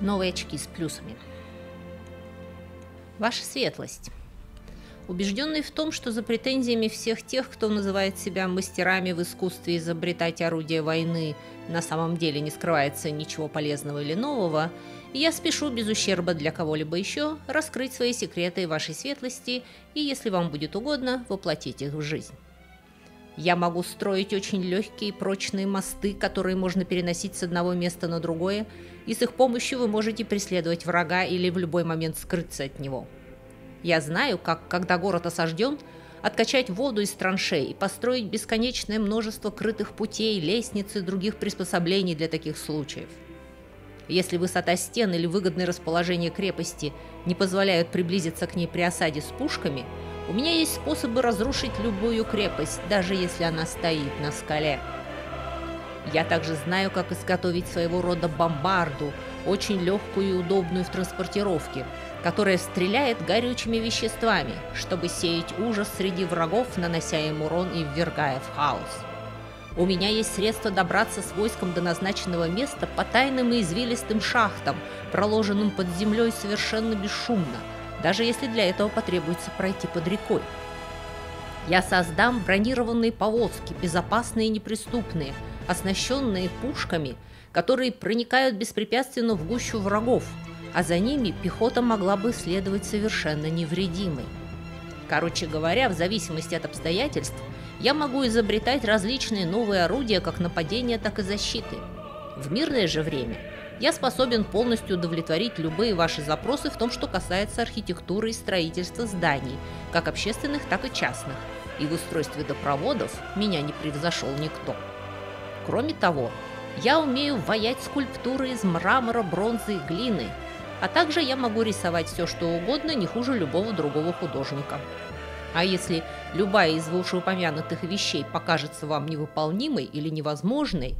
Новые очки с плюсами. Ваша светлость, убежденный в том, что за претензиями всех тех, кто называет себя мастерами в искусстве изобретать орудия войны, на самом деле не скрывается ничего полезного или нового, я спешу без ущерба для кого-либо еще раскрыть свои секреты вашей светлости и, если вам будет угодно, воплотить их в жизнь. Я могу строить очень легкие и прочные мосты, которые можно переносить с одного места на другое, и с их помощью вы можете преследовать врага или в любой момент скрыться от него. Я знаю, как, когда город осажден, откачать воду из траншей и построить бесконечное множество крытых путей, лестниц и других приспособлений для таких случаев. Если высота стен или выгодное расположение крепости не позволяют приблизиться к ней при осаде с пушками, у меня есть способы разрушить любую крепость, даже если она стоит на скале. Я также знаю, как изготовить своего рода бомбарду, очень легкую и удобную в транспортировке, которая стреляет горючими веществами, чтобы сеять ужас среди врагов, нанося им урон и ввергая в хаос. У меня есть средства добраться с войском до назначенного места по тайным и извилистым шахтам, проложенным под землей совершенно бесшумно, даже если для этого потребуется пройти под рекой. Я создам бронированные повозки, безопасные и неприступные, оснащенные пушками, которые проникают беспрепятственно в гущу врагов, а за ними пехота могла бы следовать совершенно невредимой. Короче говоря, в зависимости от обстоятельств, я могу изобретать различные новые орудия как нападения, так и защиты. В мирное же время я способен полностью удовлетворить любые ваши запросы в том, что касается архитектуры и строительства зданий, как общественных, так и частных, и в устройстве водопроводов меня не превзошел никто. Кроме того, я умею ваять скульптуры из мрамора, бронзы и глины, а также я могу рисовать все, что угодно, не хуже любого другого художника. А если любая из вышеупомянутых вещей покажется вам невыполнимой или невозможной,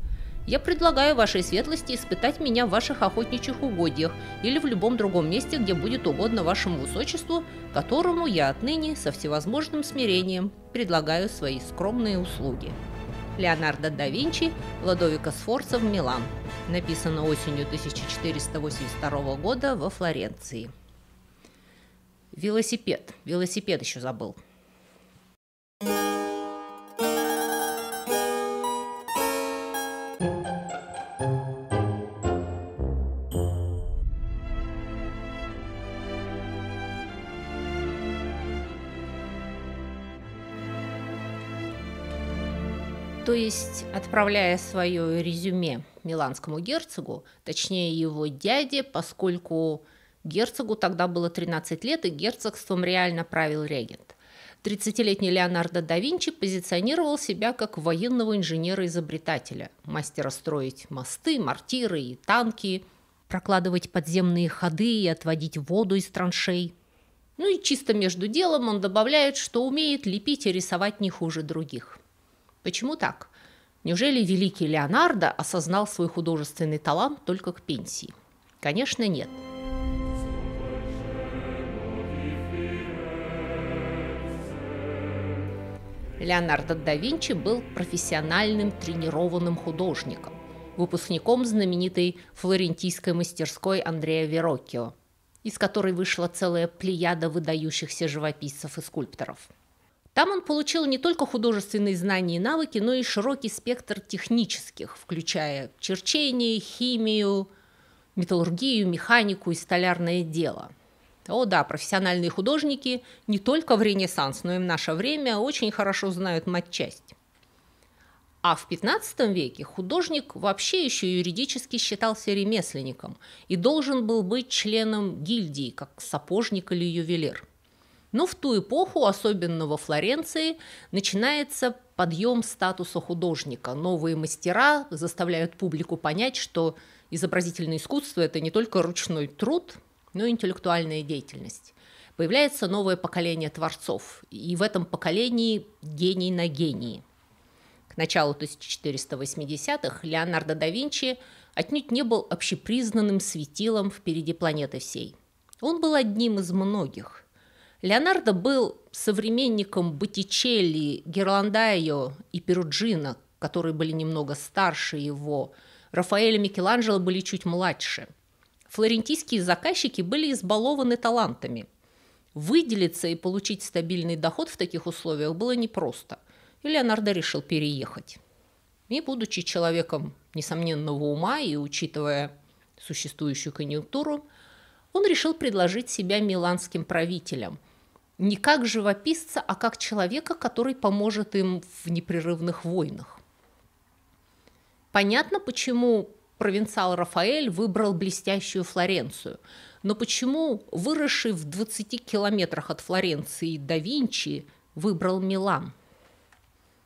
я предлагаю вашей светлости испытать меня в ваших охотничьих угодьях или в любом другом месте, где будет угодно вашему высочеству, которому я отныне со всевозможным смирением предлагаю свои скромные услуги. Леонардо да Винчи, Лодовико Сфорца в Милан. Написано осенью 1482 года во Флоренции. Велосипед. Велосипед еще забыл. То есть, отправляя свое резюме миланскому герцогу, точнее его дяде, поскольку герцогу тогда было 13 лет, и герцогством реально правил регент. 30-летний Леонардо да Винчи позиционировал себя как военного инженера-изобретателя, мастера строить мосты, мортиры и танки, прокладывать подземные ходы и отводить воду из траншей. Ну и чисто между делом он добавляет, что умеет лепить и рисовать не хуже других. Почему так? Неужели великий Леонардо осознал свой художественный талант только к пенсии? Конечно, нет. Леонардо да Винчи был профессиональным тренированным художником, выпускником знаменитой флорентийской мастерской Андреа Верроккио, из которой вышла целая плеяда выдающихся живописцев и скульпторов. Там он получил не только художественные знания и навыки, но и широкий спектр технических, включая черчение, химию, металлургию, механику и столярное дело. О да, профессиональные художники не только в Ренессанс, но и в наше время очень хорошо знают матчасть. А в XV веке художник вообще еще юридически считался ремесленником и должен был быть членом гильдии, как сапожник или ювелир. Но в ту эпоху, особенно во Флоренции, начинается подъем статуса художника. Новые мастера заставляют публику понять, что изобразительное искусство – это не только ручной труд, но и интеллектуальная деятельность. Появляется новое поколение творцов, и в этом поколении гений на гении. К началу 1480-х Леонардо да Винчи отнюдь не был общепризнанным светилом впереди планеты всей. Он был одним из многих. Леонардо был современником Боттичелли, Герландайо и Перуджино, которые были немного старше его. Рафаэль и Микеланджело были чуть младше. Флорентийские заказчики были избалованы талантами. Выделиться и получить стабильный доход в таких условиях было непросто, и Леонардо решил переехать. И, будучи человеком несомненного ума и учитывая существующую конъюнктуру, он решил предложить себя миланским правителям не как живописца, а как человека, который поможет им в непрерывных войнах. Понятно, почему провинциал Рафаэль выбрал блестящую Флоренцию, но почему выросший в 20 километрах от Флоренции да Винчи выбрал Милан?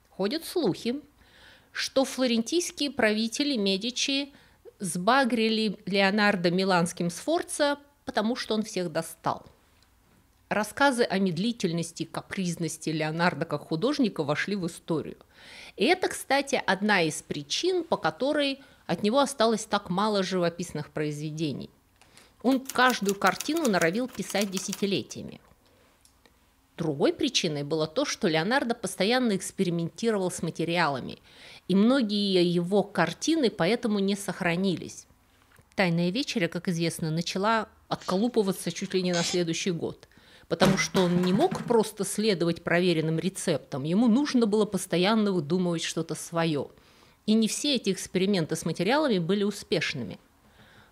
Ходят слухи, что флорентийские правители Медичи сбагрили Леонардо миланским Сфорца, потому что он всех достал. Рассказы о медлительности и капризности Леонардо как художника вошли в историю. И это, кстати, одна из причин, по которой от него осталось так мало живописных произведений. Он каждую картину норовил писать десятилетиями. Другой причиной было то, что Леонардо постоянно экспериментировал с материалами, и многие его картины поэтому не сохранились. «Тайная вечеря», как известно, начала отколупываться чуть ли не на следующий год, потому что он не мог просто следовать проверенным рецептам, ему нужно было постоянно выдумывать что-то свое. И не все эти эксперименты с материалами были успешными.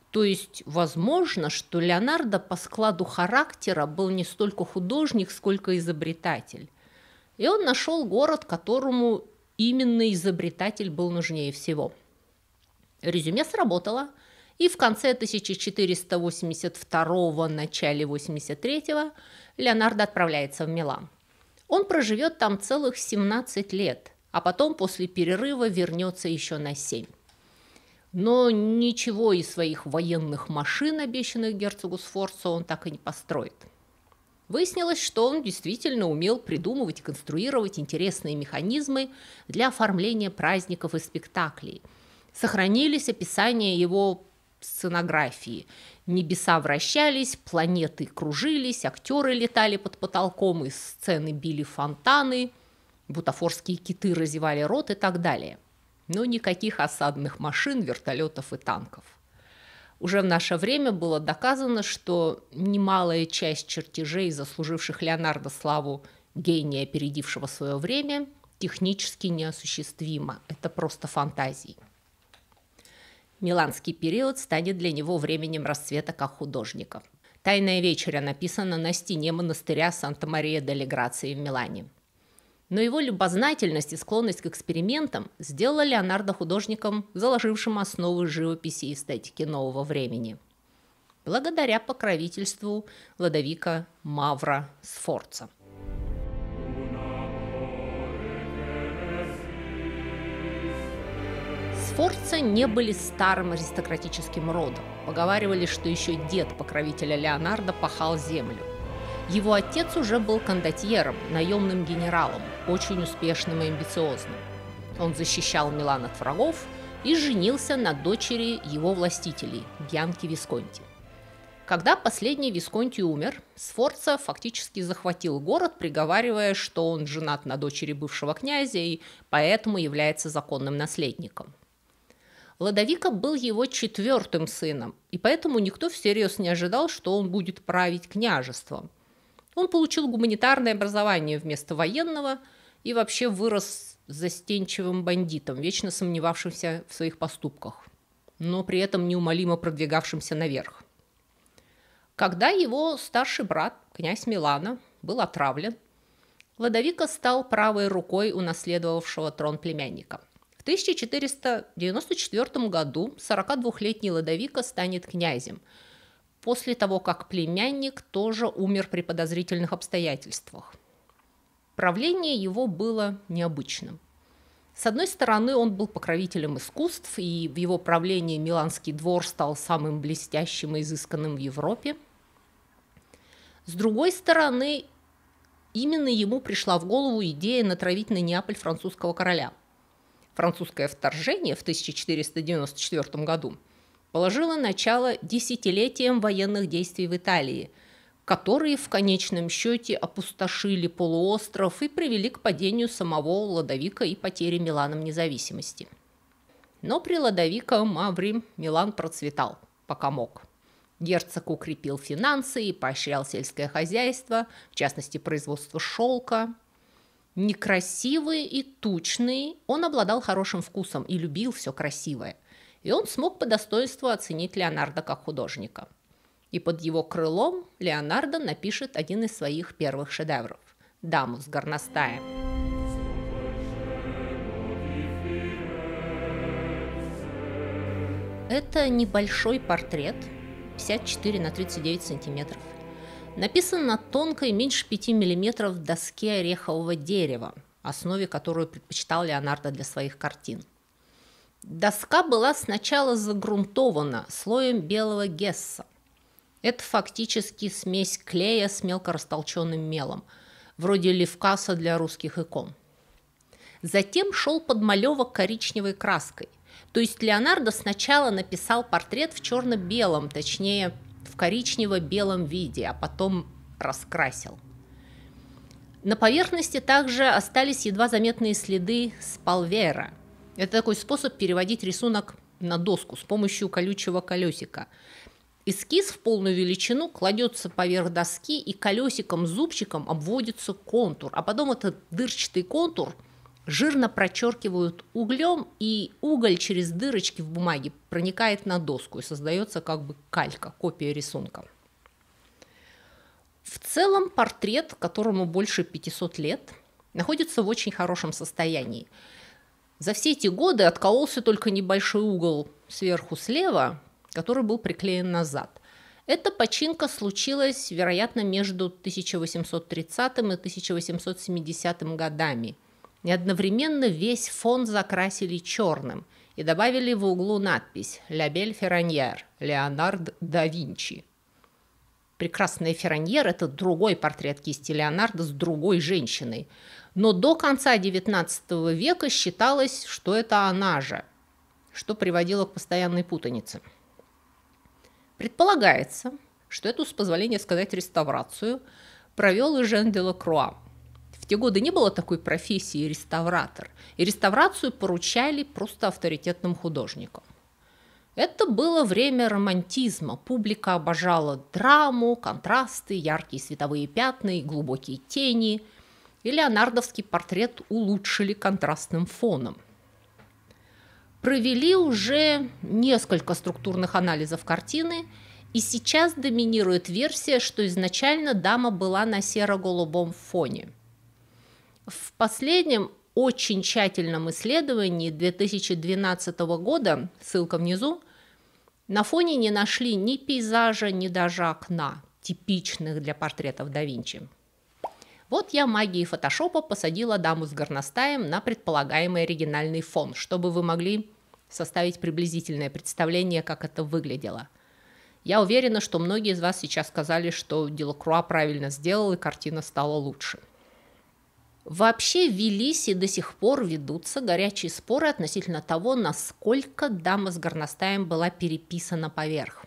То есть, возможно, что Леонардо по складу характера был не столько художник, сколько изобретатель. И он нашел город, которому именно изобретатель был нужнее всего. Резюме сработало, и в конце 1482-го, начале 83-го Леонардо отправляется в Милан. Он проживет там целых 17 лет, а потом после перерыва вернется еще на 7. Но ничего из своих военных машин, обещанных герцогу Сфорцо, он так и не построит. Выяснилось, что он действительно умел придумывать и конструировать интересные механизмы для оформления праздников и спектаклей. Сохранились описания его сценографии. Небеса вращались, планеты кружились, актеры летали под потолком, из сцены били фонтаны, бутафорские киты разевали рот и так далее. Но никаких осадных машин, вертолетов и танков. Уже в наше время было доказано, что немалая часть чертежей, заслуживших Леонардо славу гения, опередившего свое время, технически неосуществима. Это просто фантазии. Миланский период станет для него временем расцвета как художника. «Тайная вечеря» написана на стене монастыря Санта-Мария-дель-Грации в Милане. Но его любознательность и склонность к экспериментам сделала Леонардо художником, заложившим основы живописи и эстетики нового времени. Благодаря покровительству Лодовико Мавро Сфорца. Сфорца не были старым аристократическим родом. Поговаривали, что еще дед покровителя Леонардо пахал землю. Его отец уже был кондотьером, наемным генералом, очень успешным и амбициозным. Он защищал Милан от врагов и женился на дочери его властителей, Бьянки Висконти. Когда последний Висконти умер, Сфорца фактически захватил город, приговаривая, что он женат на дочери бывшего князя и поэтому является законным наследником. Лодовико был его 4-м сыном, и поэтому никто всерьез не ожидал, что он будет править княжеством. Он получил гуманитарное образование вместо военного и вообще вырос застенчивым бандитом, вечно сомневавшимся в своих поступках, но при этом неумолимо продвигавшимся наверх. Когда его старший брат, князь Милана, был отравлен, Лодовико стал правой рукой унаследовавшего трон племянника. В 1494 году 42-летний Лодовико станет князем, после того, как племянник тоже умер при подозрительных обстоятельствах. Правление его было необычным. С одной стороны, он был покровителем искусств, и в его правлении Миланский двор стал самым блестящим и изысканным в Европе. С другой стороны, именно ему пришла в голову идея натравить на Неаполь французского короля. Французское вторжение в 1494 году положило начало десятилетиям военных действий в Италии, которые в конечном счете опустошили полуостров и привели к падению самого Лодовико и потере Миланом независимости. Но при Лодовико Маври Милан процветал, пока мог. Герцог укрепил финансы и поощрял сельское хозяйство, в частности, производство шелка. Некрасивый и тучный, он обладал хорошим вкусом и любил все красивое. И он смог по достоинству оценить Леонардо как художника. И под его крылом Леонардо напишет один из своих первых шедевров – «Даму с горностаем». Это небольшой портрет, 54 на 39 сантиметров. Написан на тонкой, меньше 5 миллиметров доске орехового дерева, основе которую предпочитал Леонардо для своих картин. Доска была сначала загрунтована слоем белого гесса. Это фактически смесь клея с мелко растолченным мелом, вроде левкаса для русских икон. Затем шел подмалевок коричневой краской. То есть Леонардо сначала написал портрет в черно-белом, точнее, в коричнево-белом виде, а потом раскрасил. На поверхности также остались едва заметные следы спалвера. Это такой способ переводить рисунок на доску с помощью колючего колесика. Эскиз в полную величину кладется поверх доски, и колесиком-зубчиком обводится контур, а потом этот дырчатый контур жирно прочеркивают углем, и уголь через дырочки в бумаге проникает на доску, и создается как бы калька, копия рисунка. В целом портрет, которому больше 500 лет, находится в очень хорошем состоянии. За все эти годы откололся только небольшой угол сверху слева, который был приклеен назад. Эта починка случилась, вероятно, между 1830 и 1870 годами. И одновременно весь фон закрасили черным и добавили в углу надпись «Ля Бель Ферраньер, Леонардо да Винчи». Прекрасная Ферраньер – это другой портрет кисти Леонардо с другой женщиной. Но до конца XIX века считалось, что это она же, что приводило к постоянной путанице. Предполагается, что эту, с позволения сказать, реставрацию провел Эжен де Лакруа. В те годы не было такой профессии реставратор, и реставрацию поручали просто авторитетным художникам. Это было время романтизма. Публика обожала драму, контрасты, яркие световые пятна и глубокие тени. И леонардовский портрет улучшили контрастным фоном. Провели уже несколько структурных анализов картины, и сейчас доминирует версия, что изначально дама была на серо-голубом фоне. В последнем очень тщательном исследовании 2012 года, ссылка внизу, на фоне не нашли ни пейзажа, ни даже окна, типичных для портретов да Винчи. Вот я магией фотошопа посадила даму с горностаем на предполагаемый оригинальный фон, чтобы вы могли составить приблизительное представление, как это выглядело. Я уверена, что многие из вас сейчас сказали, что Делакруа правильно сделал, и картина стала лучше. Вообще велись и до сих пор ведутся горячие споры относительно того, насколько дама с горностаем была переписана поверх.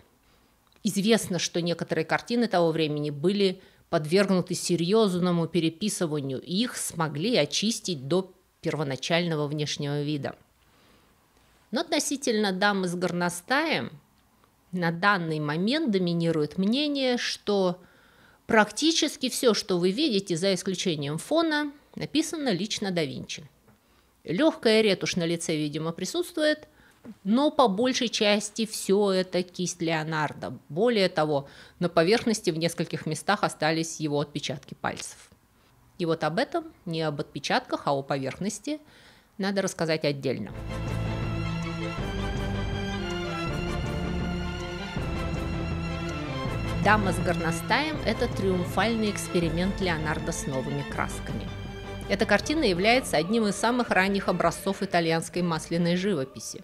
Известно, что некоторые картины того времени были подвергнуты серьезному переписыванию, и их смогли очистить до первоначального внешнего вида. Но относительно дамы с горностаем на данный момент доминирует мнение, что практически все, что вы видите, за исключением фона, написано лично да Винчи. Легкая ретушь на лице, видимо, присутствует, но по большей части все это кисть Леонардо. Более того, на поверхности в нескольких местах остались его отпечатки пальцев. И вот об этом, не об отпечатках, а о поверхности, надо рассказать отдельно. «Дама с горностаем» – это триумфальный эксперимент Леонардо с новыми красками. Эта картина является одним из самых ранних образцов итальянской масляной живописи.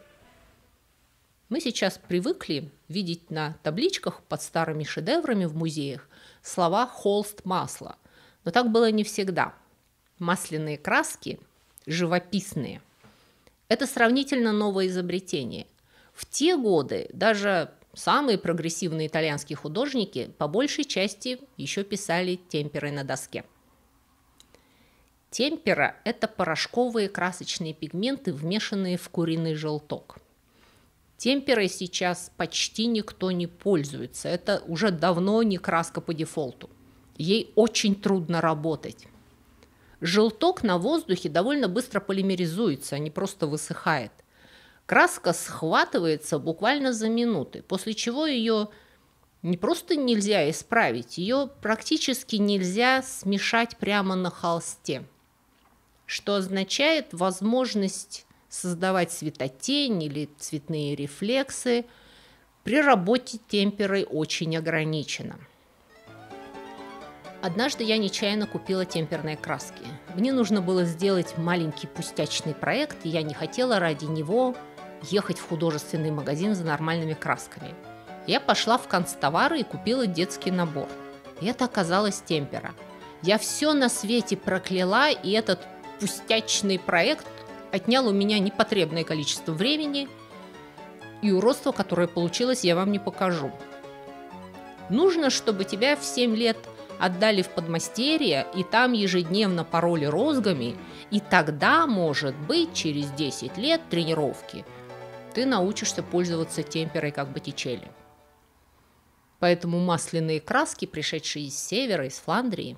Мы сейчас привыкли видеть на табличках под старыми шедеврами в музеях слова «холст масла», но так было не всегда. Масляные краски, живописные – это сравнительно новое изобретение. В те годы даже самые прогрессивные итальянские художники по большей части еще писали темперой на доске. Темпера – это порошковые красочные пигменты, вмешанные в куриный желток. Темперой сейчас почти никто не пользуется. Это уже давно не краска по дефолту. Ей очень трудно работать. Желток на воздухе довольно быстро полимеризуется, а не просто высыхает. Краска схватывается буквально за минуты, после чего ее не просто нельзя исправить, ее практически нельзя смешать прямо на холсте, что означает возможность создавать светотень или цветные рефлексы при работе темперой очень ограничена. Однажды я нечаянно купила темперные краски. Мне нужно было сделать маленький пустячный проект, и я не хотела ради него ехать в художественный магазин за нормальными красками. Я пошла в канцтовары и купила детский набор. И это оказалась темпера. Я все на свете прокляла, и этот пустячный проект отнял у меня непотребное количество времени, и уродство, которое получилось, я вам не покажу. Нужно, чтобы тебя в 7 лет отдали в подмастерье, и там ежедневно пороли розгами, и тогда, может быть, через 10 лет тренировки ты научишься пользоваться темперой как Боттичелли. Поэтому масляные краски, пришедшие из севера, из Фландрии,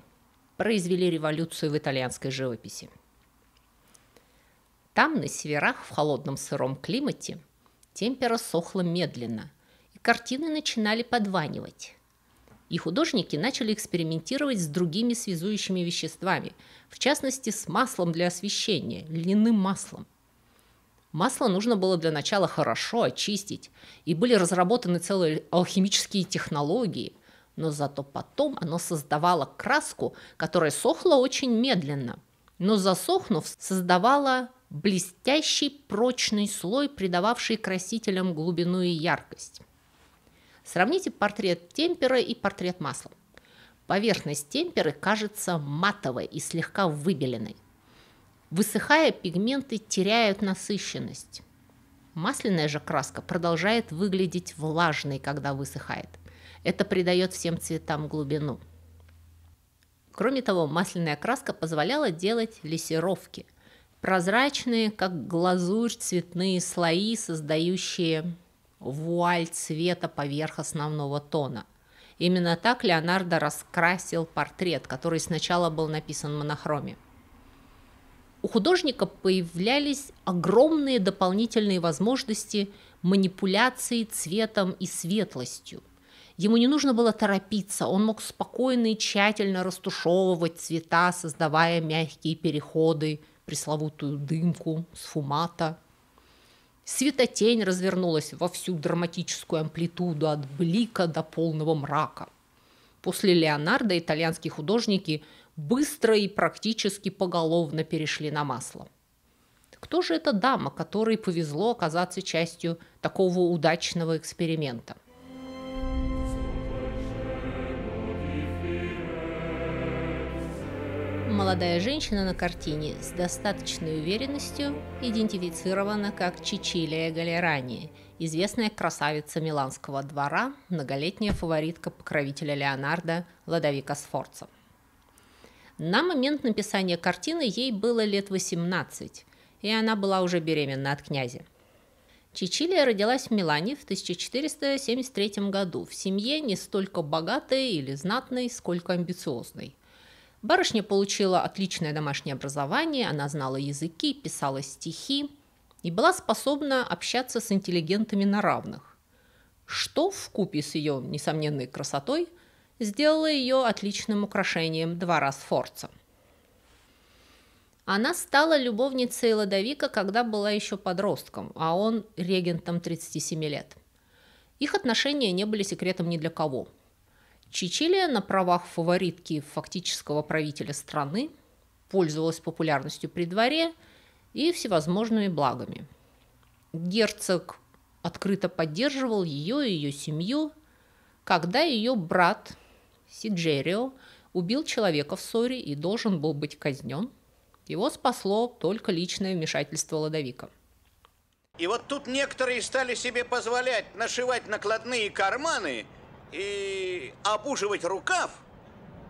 произвели революцию в итальянской живописи. Там, на северах, в холодном сыром климате, темпера сохла медленно, и картины начинали подванивать. И художники начали экспериментировать с другими связующими веществами, в частности, с маслом для освещения, льняным маслом. Масло нужно было для начала хорошо очистить, и были разработаны целые алхимические технологии, но зато потом оно создавало краску, которая сохла очень медленно, но засохнув, создавала блестящий прочный слой, придававший красителям глубину и яркость. Сравните портрет темперы и портрет маслом. Поверхность темперы кажется матовой и слегка выбеленной. Высыхая, пигменты теряют насыщенность. Масляная же краска продолжает выглядеть влажной, когда высыхает. Это придает всем цветам глубину. Кроме того, масляная краска позволяла делать лессировки. Прозрачные, как глазурь, цветные слои, создающие вуаль цвета поверх основного тона. Именно так Леонардо раскрасил портрет, который сначала был написан в монохроме. У художника появлялись огромные дополнительные возможности манипуляции цветом и светлостью. Ему не нужно было торопиться, он мог спокойно и тщательно растушевывать цвета, создавая мягкие переходы, пресловутую дымку, сфумата. Светотень развернулась во всю драматическую амплитуду от блика до полного мрака. После Леонардо итальянские художники быстро и практически поголовно перешли на масло. Кто же эта дама, которой повезло оказаться частью такого удачного эксперимента? Молодая женщина на картине с достаточной уверенностью идентифицирована как Чичилия Галерани, известная красавица миланского двора, многолетняя фаворитка покровителя Леонардо Лодовико Сфорца. На момент написания картины ей было лет 18, и она была уже беременна от князя. Чичилия родилась в Милане в 1473 году в семье не столько богатой или знатной, сколько амбициозной. Барышня получила отличное домашнее образование, она знала языки, писала стихи и была способна общаться с интеллигентами на равных, что вкупе с ее несомненной красотой сделало ее отличным украшением двора Сфорца. Она стала любовницей Лодовико, когда была еще подростком, а он регентом 37 лет. Их отношения не были секретом ни для кого. Чичилия на правах фаворитки фактического правителя страны пользовалась популярностью при дворе и всевозможными благами. Герцог открыто поддерживал ее и ее семью, когда ее брат Сиджерио убил человека в ссоре и должен был быть казнен. Его спасло только личное вмешательство Лодовико. И вот тут некоторые стали себе позволять нашивать накладные карманы и обуживать рукав.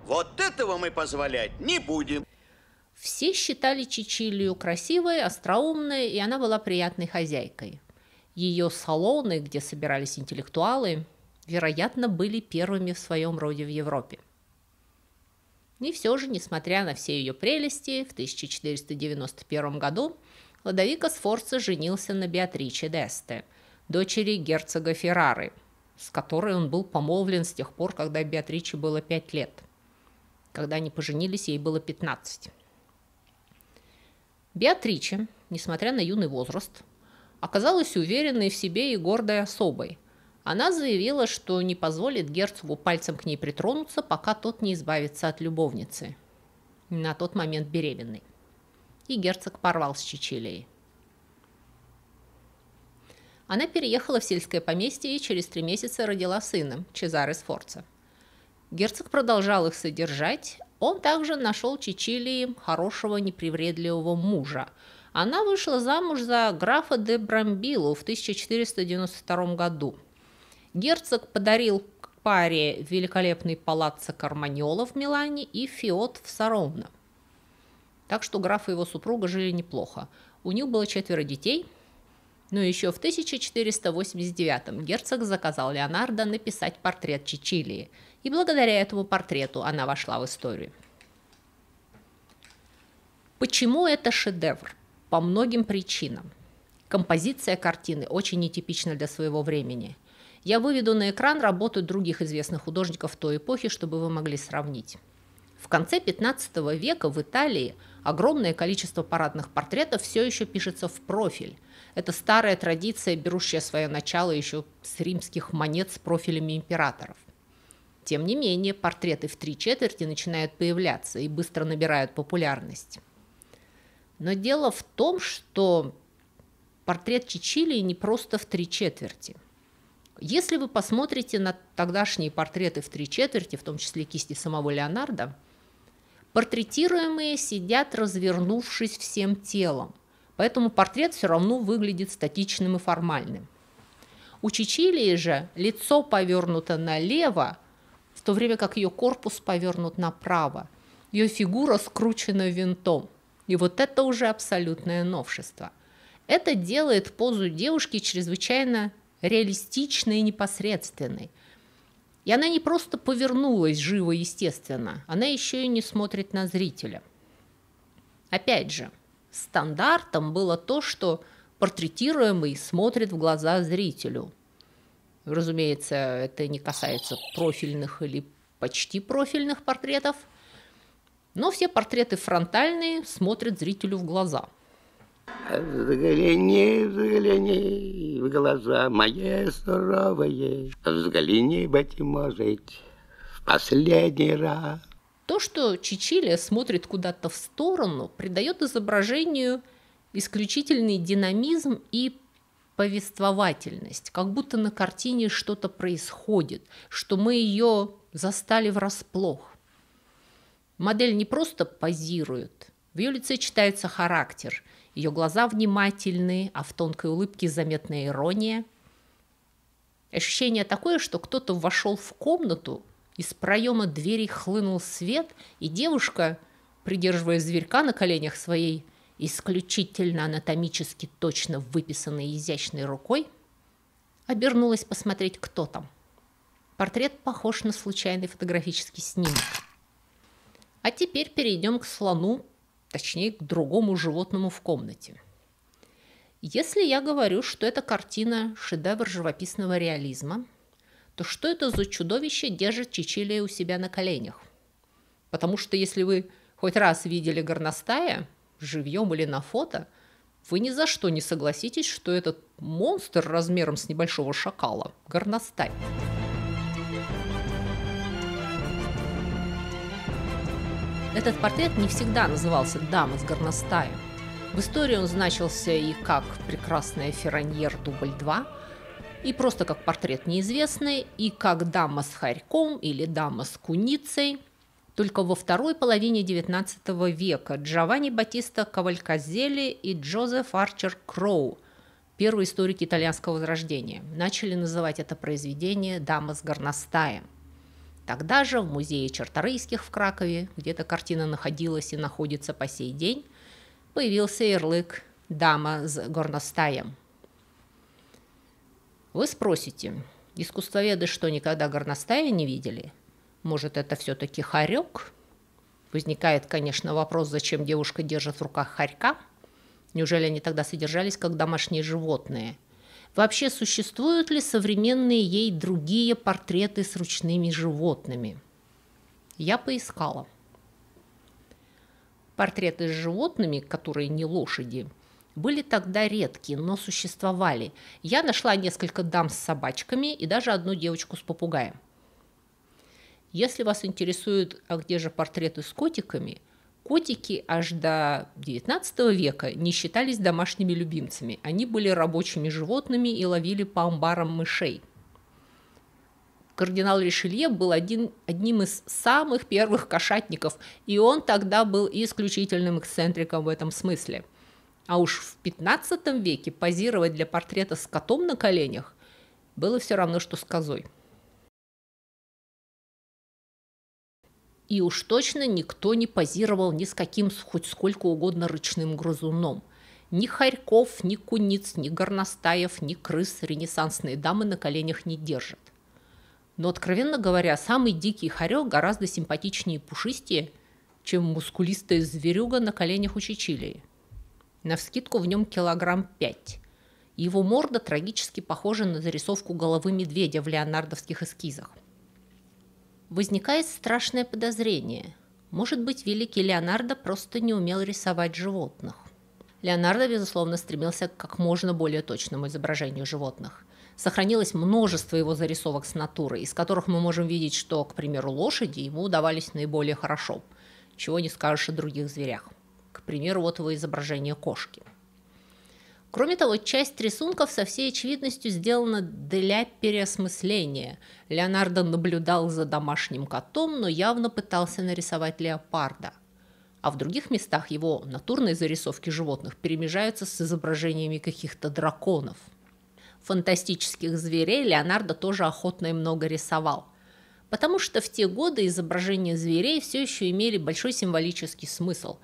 Вот этого мы позволять не будем. Все считали Чичилию красивой, остроумной, и она была приятной хозяйкой. Ее салоны, где собирались интеллектуалы, вероятно, были первыми в своем роде в Европе. И все же, несмотря на все ее прелести, в 1491 году Лодовико Сфорца женился на Беатриче d'Este, дочери герцога Феррары, с которой он был помолвлен с тех пор, когда Беатриче было 5 лет. Когда они поженились, ей было 15. Беатриче, несмотря на юный возраст, оказалась уверенной в себе и гордой особой. Она заявила, что не позволит герцогу пальцем к ней притронуться, пока тот не избавится от любовницы, на тот момент беременной. И герцог порвал с Чичилией. Она переехала в сельское поместье и через 3 месяца родила сына, Чезаре Сфорца. Герцог продолжал их содержать. Он также нашел Чичилии хорошего непривередливого мужа. Она вышла замуж за графа де Брамбилу в 1492 году. Герцог подарил паре великолепный палаццо Карманьола в Милане и фиот в Саронно. Так что граф и его супруга жили неплохо. У них было 4 детей. Но еще в 1489 герцог заказал Леонардо написать портрет Чичилии, и благодаря этому портрету она вошла в историю. Почему это шедевр? По многим причинам. Композиция картины очень нетипична для своего времени. Я выведу на экран работу других известных художников той эпохи, чтобы вы могли сравнить. В конце 15 века в Италии огромное количество парадных портретов все еще пишется в профиль. Это старая традиция, берущая свое начало еще с римских монет с профилями императоров. Тем не менее, портреты в 3/4 начинают появляться и быстро набирают популярность. Но дело в том, что портрет Чичилии не просто в 3/4. Если вы посмотрите на тогдашние портреты в 3/4, в том числе кисти самого Леонардо, портретируемые сидят, развернувшись всем телом. Поэтому портрет все равно выглядит статичным и формальным. У Чичилии же лицо повернуто налево, в то время как ее корпус повернут направо. Ее фигура скручена винтом. И вот это уже абсолютное новшество. Это делает позу девушки чрезвычайно реалистичной и непосредственной. И она не просто повернулась живо и естественно, она еще и не смотрит на зрителя. Опять же, стандартом было то, что портретируемый смотрит в глаза зрителю. Разумеется, это не касается профильных или почти профильных портретов, но все портреты фронтальные смотрят зрителю в глаза. Взгляни, взгляни в глаза мои суровые, взгляни, быть может, в последний раз. То, что Чичилия смотрит куда-то в сторону, придает изображению исключительный динамизм и повествовательность, как будто на картине что-то происходит, что мы ее застали врасплох. Модель не просто позирует, в ее лице читается характер, ее глаза внимательные, а в тонкой улыбке заметная ирония. Ощущение такое, что кто-то вошел в комнату, из проема двери хлынул свет, и девушка, придерживая зверька на коленях своей исключительно анатомически точно выписанной изящной рукой, обернулась посмотреть, кто там. Портрет похож на случайный фотографический снимок. А теперь перейдем к слону, точнее, к другому животному в комнате. Если я говорю, что эта картина – шедевр живописного реализма, то что это за чудовище держит Чичилия у себя на коленях? Потому что если вы хоть раз видели горностая, живьем или на фото, вы ни за что не согласитесь, что этот монстр размером с небольшого шакала – горностай. Этот портрет не всегда назывался «Дама с горностаем». В истории он значился и как «Прекрасная Ферраньер дубль 2», и просто как портрет неизвестный, и как «Дама с хорьком» или «Дама с куницей». Только во второй половине XIX века Джованни Баттиста Кавальказелли и Джозеф Арчер Кроу, первые историки итальянского возрождения, начали называть это произведение «Дама с горностаем». Тогда же в музее Чарторийских в Кракове, где эта картина находилась и находится по сей день, появился ярлык «Дама с горностаем». Вы спросите, искусствоведы что, никогда горностая не видели? Может, это все-таки хорек? Возникает, конечно, вопрос, зачем девушка держит в руках хорька? Неужели они тогда содержались как домашние животные? Вообще, существуют ли современные ей другие портреты с ручными животными? Я поискала. Портреты с животными, которые не лошади, были тогда редкие, но существовали. Я нашла несколько дам с собачками и даже одну девочку с попугаем. Если вас интересует, а где же портреты с котиками, котики аж до XIX века не считались домашними любимцами. Они были рабочими животными и ловили по амбарам мышей. Кардинал Ришелье был одним из самых первых кошатников, и он тогда был исключительным эксцентриком в этом смысле. А уж в XV веке позировать для портрета с котом на коленях было все равно, что с козой. И уж точно никто не позировал ни с каким хоть сколько угодно ручным грызуном. Ни хорьков, ни куниц, ни горностаев, ни крыс ренессансные дамы на коленях не держат. Но, откровенно говоря, самый дикий хорек гораздо симпатичнее и пушистее, чем мускулистая зверюга на коленях у Чичилии. Навскидку в нем 5 килограмм. Его морда трагически похожа на зарисовку головы медведя в леонардовских эскизах. Возникает страшное подозрение. Может быть, великий Леонардо просто не умел рисовать животных. Леонардо, безусловно, стремился к как можно более точному изображению животных. Сохранилось множество его зарисовок с натуры, из которых мы можем видеть, что, к примеру, лошади ему удавались наиболее хорошо, чего не скажешь о других зверях. К примеру, вот его изображение кошки. Кроме того, часть рисунков со всей очевидностью сделана для переосмысления. Леонардо наблюдал за домашним котом, но явно пытался нарисовать леопарда. А в других местах его натурные зарисовки животных перемежаются с изображениями каких-то драконов. Фантастических зверей Леонардо тоже охотно и много рисовал, потому что в те годы изображения зверей все еще имели большой символический смысл.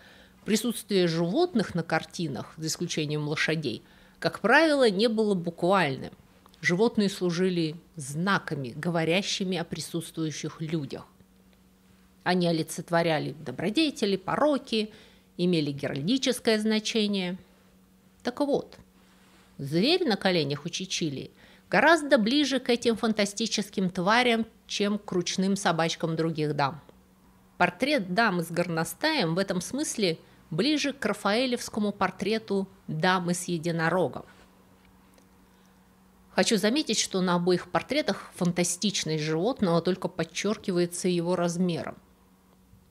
Присутствие животных на картинах, за исключением лошадей, как правило, не было буквальным. Животные служили знаками, говорящими о присутствующих людях. Они олицетворяли добродетели, пороки, имели геральдическое значение. Так вот, зверь на коленях у Чичилии гораздо ближе к этим фантастическим тварям, чем к ручным собачкам других дам. Портрет дамы с горностаем в этом смысле ближе к рафаэлевскому портрету дамы с единорогом. Хочу заметить, что на обоих портретах фантастичность животного только подчеркивается его размером.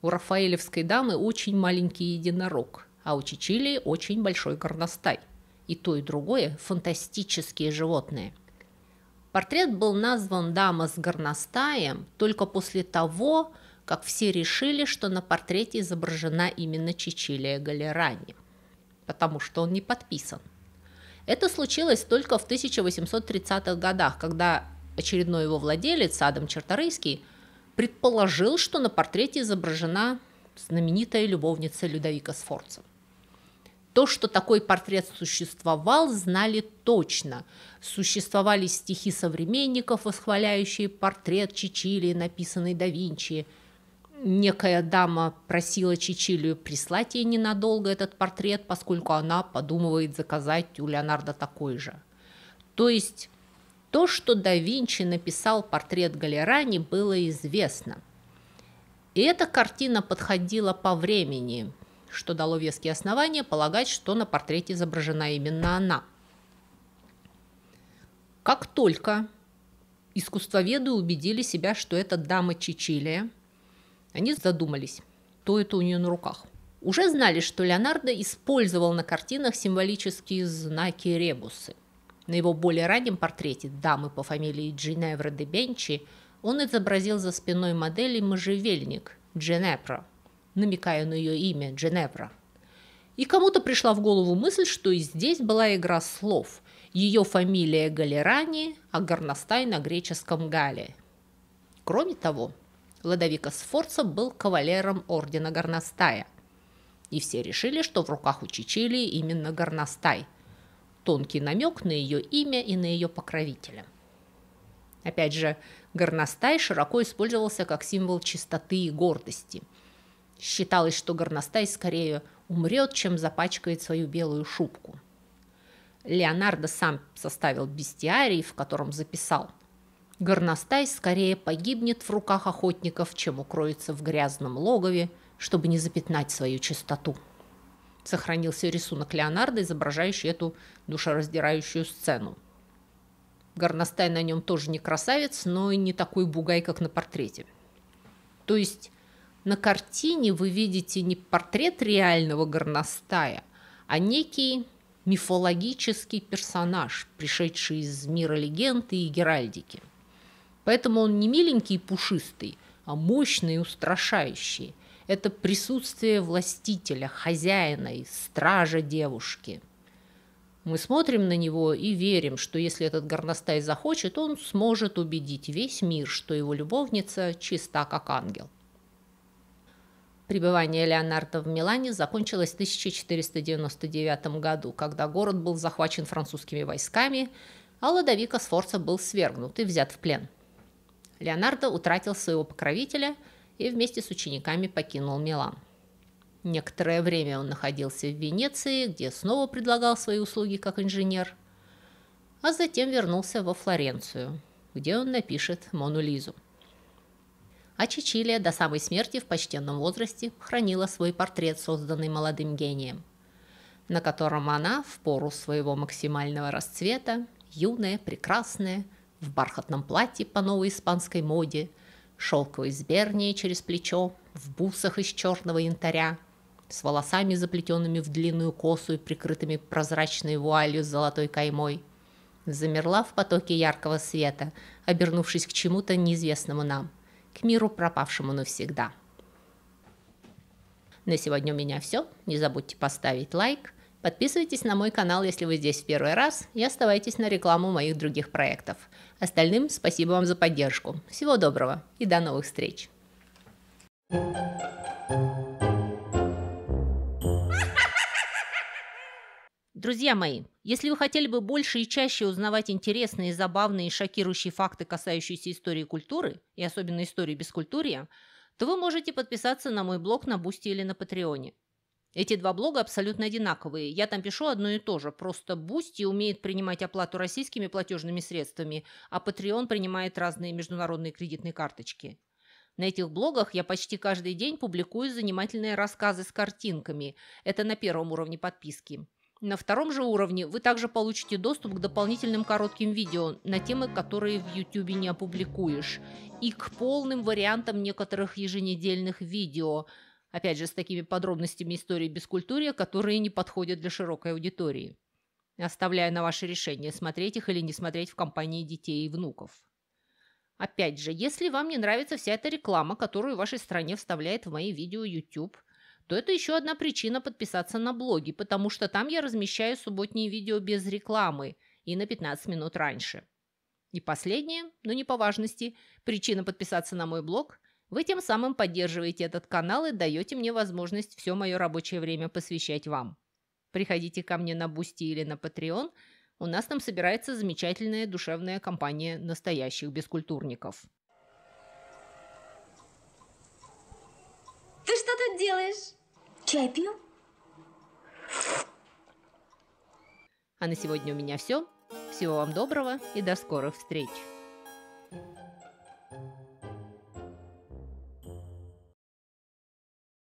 У рафаэлевской дамы очень маленький единорог, а у Чичилии очень большой горностай. И то, и другое – фантастические животные. Портрет был назван «Дама с горностаем» только после того, как все решили, что на портрете изображена именно Чичилия Галлерани, потому что он не подписан. Это случилось только в 1830-х годах, когда очередной его владелец, Адам Черторийский, предположил, что на портрете изображена знаменитая любовница Людовика Сфорца. То, что такой портрет существовал, знали точно. Существовали стихи современников, восхваляющие портрет Чичилии, написанный да Винчи. Некая дама просила Чичилию прислать ей ненадолго этот портрет, поскольку она подумывает заказать у Леонардо такой же. То есть то, что да Винчи написал портрет Галлерани, было известно. И эта картина подходила по времени, что дало веские основания полагать, что на портрете изображена именно она. Как только искусствоведы убедили себя, что это дама Чичилия, они задумались, кто это у нее на руках. Уже знали, что Леонардо использовал на картинах символические знаки ребусы. На его более раннем портрете дамы по фамилии Джиневра де Бенчи он изобразил за спиной модели можжевельник Джиневра, намекая на ее имя Джиневра. И кому-то пришла в голову мысль, что и здесь была игра слов. Ее фамилия Галлерани, а горностай на греческом Галле. Кроме того, Лодовико Сфорца был кавалером ордена горностая. И все решили, что в руках у Чичилии именно горностай. тонкий намек на ее имя и на ее покровителя. Опять же, горностай широко использовался как символ чистоты и гордости. Считалось, что горностай скорее умрет, чем запачкает свою белую шубку. Леонардо сам составил бестиарий, в котором записал: «Горностай скорее погибнет в руках охотников, чем укроется в грязном логове, чтобы не запятнать свою чистоту». Сохранился рисунок Леонардо, изображающий эту душераздирающую сцену. Горностай на нем тоже не красавец, но и не такой бугай, как на портрете. То есть на картине вы видите не портрет реального горностая, а некий мифологический персонаж, пришедший из мира легенды и геральдики. Поэтому он не миленький и пушистый, а мощный и устрашающий. Это присутствие властителя, хозяина и стража девушки. Мы смотрим на него и верим, что если этот горностай захочет, он сможет убедить весь мир, что его любовница чиста, как ангел. Пребывание Леонардо в Милане закончилось в 1499 году, когда город был захвачен французскими войсками, а Лодовико Сфорца был свергнут и взят в плен. Леонардо утратил своего покровителя и вместе с учениками покинул Милан. Некоторое время он находился в Венеции, где снова предлагал свои услуги как инженер, а затем вернулся во Флоренцию, где он напишет «Мону Лизу». А Чичилия до самой смерти в почтенном возрасте хранила свой портрет, созданный молодым гением, на котором она в пору своего максимального расцвета, юная, прекрасная, в бархатном платье по новой испанской моде, шелковой сбернии через плечо, в бусах из черного янтаря, с волосами, заплетенными в длинную косу и прикрытыми прозрачной вуалью с золотой каймой, замерла в потоке яркого света, обернувшись к чему-то неизвестному нам, к миру, пропавшему навсегда. На сегодня у меня все. Не забудьте поставить лайк, подписывайтесь на мой канал, если вы здесь в первый раз, и оставайтесь на рекламу моих других проектов. Остальным спасибо вам за поддержку. Всего доброго и до новых встреч! Друзья мои, если вы хотели бы больше и чаще узнавать интересные, забавные и шокирующие факты, касающиеся истории и культуры, и особенно истории бескультурья, то вы можете подписаться на мой блог на Бусти или на Патреоне. Эти два блога абсолютно одинаковые. Я там пишу одно и то же. Просто Бусти умеет принимать оплату российскими платежными средствами, а Patreon принимает разные международные кредитные карточки. На этих блогах я почти каждый день публикую занимательные рассказы с картинками. Это на первом уровне подписки. На втором же уровне вы также получите доступ к дополнительным коротким видео на темы, которые в YouTube не опубликуешь, и к полным вариантам некоторых еженедельных видео, опять же, с такими подробностями истории бескультурья, которые не подходят для широкой аудитории. Оставляю на ваше решение, смотреть их или не смотреть в компании детей и внуков. Опять же, если вам не нравится вся эта реклама, которую в вашей стране вставляет в мои видео YouTube, то это еще одна причина подписаться на блоги, потому что там я размещаю субботние видео без рекламы и на 15 минут раньше. И последнее, но не по важности, причина подписаться на мой блог – вы тем самым поддерживаете этот канал и даете мне возможность все мое рабочее время посвящать вам. Приходите ко мне на Бусти или на Patreon, у нас там собирается замечательная душевная компания настоящих бескультурников. Ты что тут делаешь? Чай пью? А на сегодня у меня все. Всего вам доброго и до скорых встреч.